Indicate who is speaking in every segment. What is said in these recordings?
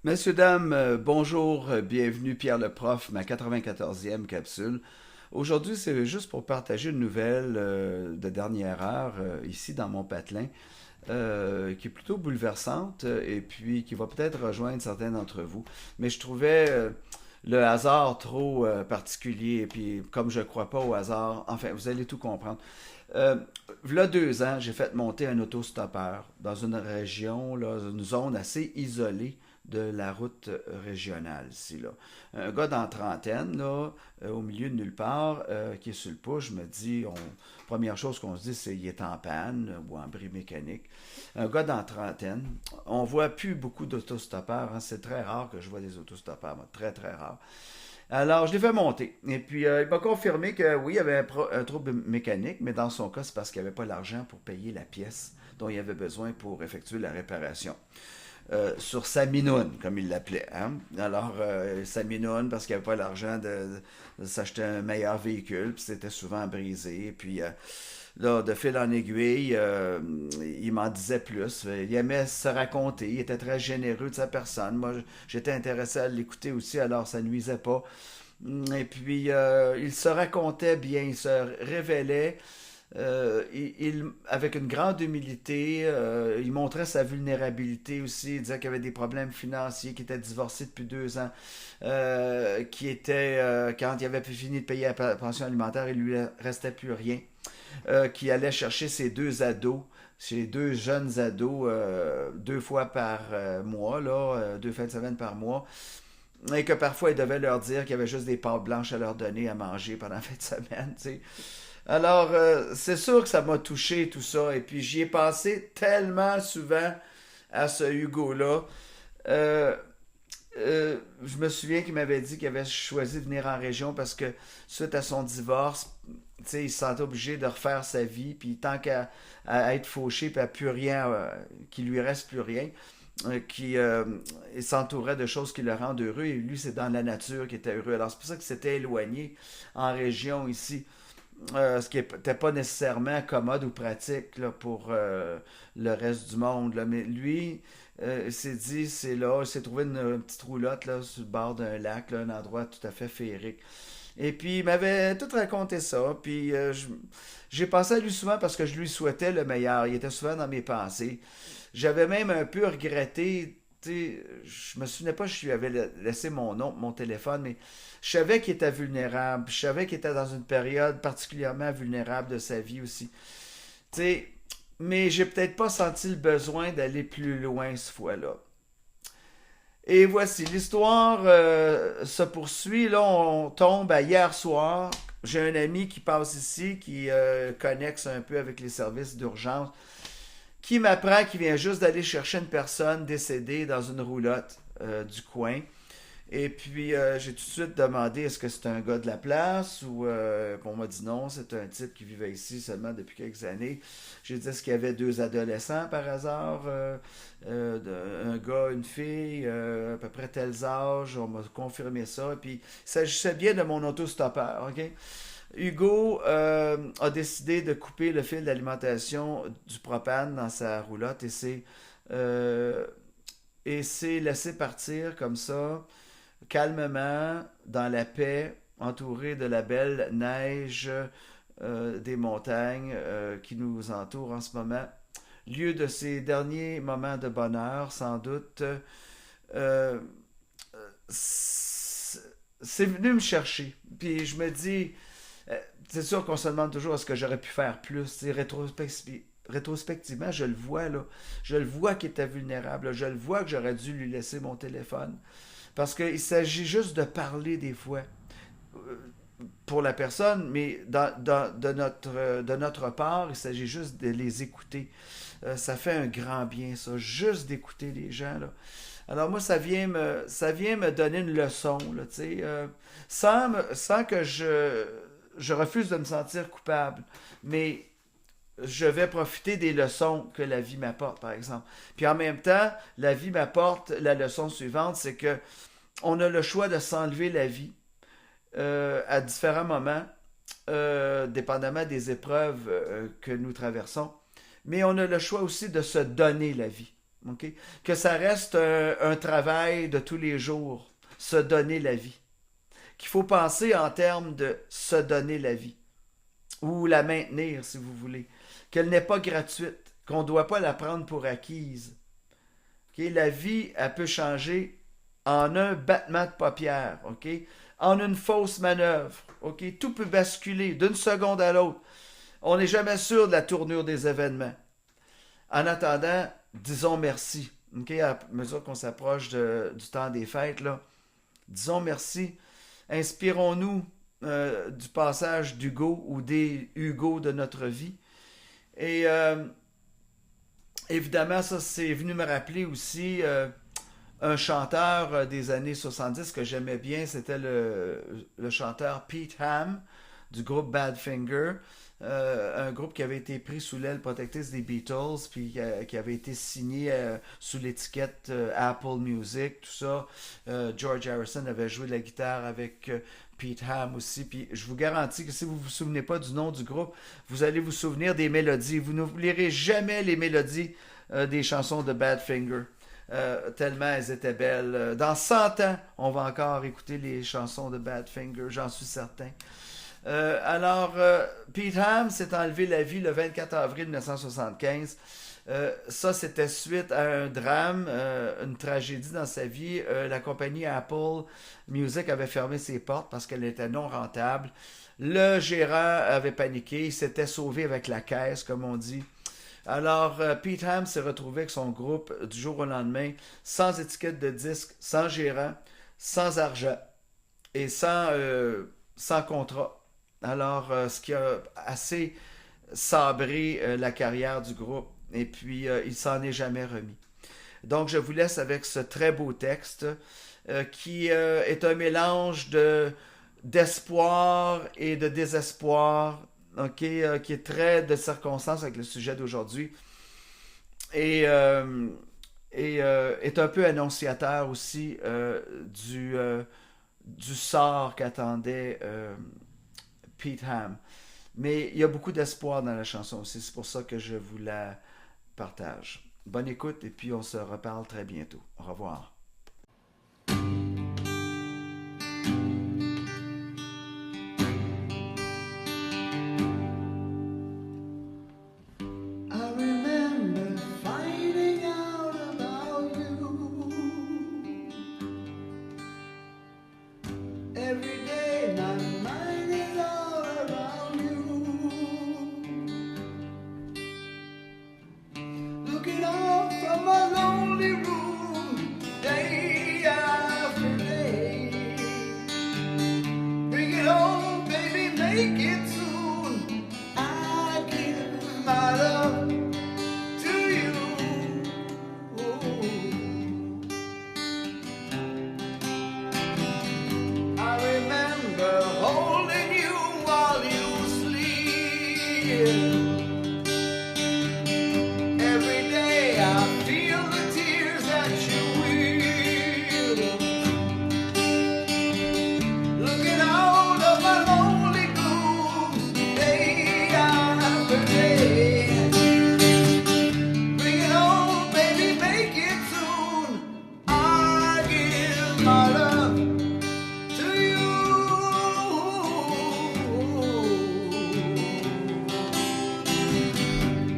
Speaker 1: Messieurs, dames, bonjour, bienvenue Pierre le Prof, ma 94e capsule. Aujourd'hui, c'est juste pour partager une nouvelle de dernière heure ici dans mon patelin, qui est plutôt bouleversante et puis qui va peut-être rejoindre certains d'entre vous. Mais je trouvais le hasard trop particulier et puis comme je ne crois pas au hasard, enfin, vous allez tout comprendre. Euh, V'là 2 ans, j'ai fait monter un autostoppeur dans une région, là, une zone assez isolée de la route régionale ici, là. Un gars dans la trentaine, là, au milieu de nulle part, qui est sur le pouce, je me dis, première chose qu'on se dit, c'est qu'il est en panne ou en bris mécanique. Un gars dans la trentaine, on voit plus beaucoup d'autostoppeurs, hein. C'est très rare que je vois des autostoppeurs, moi, très très rare. Alors, je l'ai fait monter. Et puis, il m'a confirmé que oui, il y avait un trouble mécanique, mais dans son cas, c'est parce qu'il n'y avait pas l'argent pour payer la pièce dont il avait besoin pour effectuer la réparation. Sur sa minoune, comme il l'appelait. Hein? Alors, sa minoune, parce qu'il n'y avait pas l'argent de s'acheter un meilleur véhicule, puis c'était souvent brisé. Puis là, de fil en aiguille, il m'en disait plus. Il aimait se raconter, il était très généreux de sa personne. Moi, j'étais intéressé à l'écouter aussi, alors ça nuisait pas. Et puis, il se racontait bien, il se révélait. Avec une grande humilité, il montrait sa vulnérabilité aussi. Il disait qu'il avait des problèmes financiers, qu'il était divorcé depuis 2 ans, qui était, quand il avait fini de payer la pension alimentaire, il lui restait plus rien, qui allait chercher ses deux jeunes ados, 2 fois par mois, là, 2 fins de semaine par mois, et que parfois il devait leur dire qu'il y avait juste des pâtes blanches à leur donner à manger pendant la fin de semaine, tu sais. Alors, c'est sûr que ça m'a touché tout ça. Et puis, j'y ai passé tellement souvent à ce Hugo-là. Euh, je me souviens qu'il m'avait dit qu'il avait choisi de venir en région parce que suite à son divorce, tu sais, il se sentait obligé de refaire sa vie. Puis, tant qu'à être fauché, puis à plus rien, qu'il lui reste plus rien, qui il s'entourait de choses qui le rendent heureux. Et lui, c'est dans la nature qu'il était heureux. Alors, c'est pour ça qu'il s'était éloigné en région ici. Ce qui n'était pas nécessairement commode ou pratique là, pour le reste du monde. Là. Mais lui, il s'est dit, c'est là, il s'est trouvé une petite roulotte là, sur le bord d'un lac, là, un endroit tout à fait féerique. Et puis, il m'avait tout raconté ça. Puis, j'ai pensé à lui souvent parce que je lui souhaitais le meilleur. Il était souvent dans mes pensées. J'avais même un peu regretté. Tu sais, je me souvenais pas si je lui avais laissé mon nom, mon téléphone, mais je savais qu'il était vulnérable. Je savais qu'il était dans une période particulièrement vulnérable de sa vie aussi. Tu sais, mais j'ai peut-être pas senti le besoin d'aller plus loin ce fois-là. Et voici, l'histoire se poursuit. Là, on tombe à hier soir. J'ai un ami qui passe ici, qui connexe un peu avec les services d'urgence, qui m'apprend qu'il vient juste d'aller chercher une personne décédée dans une roulotte du coin. Et puis, j'ai tout de suite demandé est-ce que c'est un gars de la place ou on m'a dit non, c'est un type qui vivait ici seulement depuis quelques années. J'ai dit est-ce qu'il y avait 2 adolescents par hasard un gars, une fille, à peu près tels âges. On m'a confirmé ça. Et puis, il s'agissait bien de mon autostoppeur. OK? Hugo a décidé de couper le fil d'alimentation du propane dans sa roulotte euh, et s'est laissé partir comme ça calmement, dans la paix, entouré de la belle neige des montagnes qui nous entourent en ce moment. Lieu de ses derniers moments de bonheur, sans doute. Euh, c'est venu me chercher. Puis je me dis, c'est sûr qu'on se demande toujours est-ce que j'aurais pu faire plus. C'est rétrospectivement, je le vois là. Je le vois qu'il était vulnérable. Je le vois que j'aurais dû lui laisser mon téléphone. Parce qu'il s'agit juste de parler des fois pour la personne, mais de notre part, il s'agit juste de les écouter. Ça fait un grand bien, ça, juste d'écouter les gens. Là. Alors moi, ça vient me donner une leçon, là, sans que je refuse de me sentir coupable. Mais je vais profiter des leçons que la vie m'apporte, par exemple. Puis en même temps, la vie m'apporte la leçon suivante, c'est que on a le choix de s'enlever la vie à différents moments, dépendamment des épreuves que nous traversons. Mais on a le choix aussi de se donner la vie. OK? Que ça reste un travail de tous les jours, se donner la vie. Qu'il faut penser en termes de se donner la vie, ou la maintenir si vous voulez. Qu'elle n'est pas gratuite, qu'on ne doit pas la prendre pour acquise. OK? La vie, elle peut changer en un battement de paupières, OK? En une fausse manœuvre. OK? Tout peut basculer d'une seconde à l'autre. On n'est jamais sûr de la tournure des événements. En attendant, disons merci. Okay? À mesure qu'on s'approche du temps des fêtes, là, disons merci. Inspirons-nous du passage d'Hugo ou des Hugo de notre vie. Et évidemment, ça, c'est venu me rappeler aussi un chanteur des années 70 que j'aimais bien. C'était le chanteur Pete Ham du groupe Badfinger. Un groupe qui avait été pris sous l'aile protectrice des Beatles, puis qui avait été signé sous l'étiquette Apple Music, tout ça. George Harrison avait joué de la guitare avec Pete Ham aussi. Puis je vous garantis que si vous ne vous souvenez pas du nom du groupe, vous allez vous souvenir des mélodies. Vous n'oublierez jamais les mélodies des chansons de Badfinger. Tellement elles étaient belles. Dans 100 ans, on va encore écouter les chansons de Badfinger, j'en suis certain. Pete Ham s'est enlevé la vie le 24 avril 1975. Ça, c'était suite à un drame, une tragédie dans sa vie. La compagnie Apple Music avait fermé ses portes parce qu'elle était non rentable. Le gérant avait paniqué, il s'était sauvé avec la caisse, comme on dit. Alors, Pete Ham s'est retrouvé avec son groupe du jour au lendemain, sans étiquette de disque, sans gérant, sans argent et sans contrat. Alors, ce qui a assez sabré la carrière du groupe. Et puis, il s'en est jamais remis. Donc, je vous laisse avec ce très beau texte qui est un mélange d'espoir et de désespoir, qui est très de circonstance avec le sujet d'aujourd'hui. Et est un peu annonciateur aussi du sort qu'attendait Pete Ham. Mais il y a beaucoup d'espoir dans la chanson aussi. C'est pour ça que je vous la partage. Bonne écoute et puis on se reparle très bientôt. Au revoir.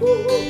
Speaker 2: Woo-hoo.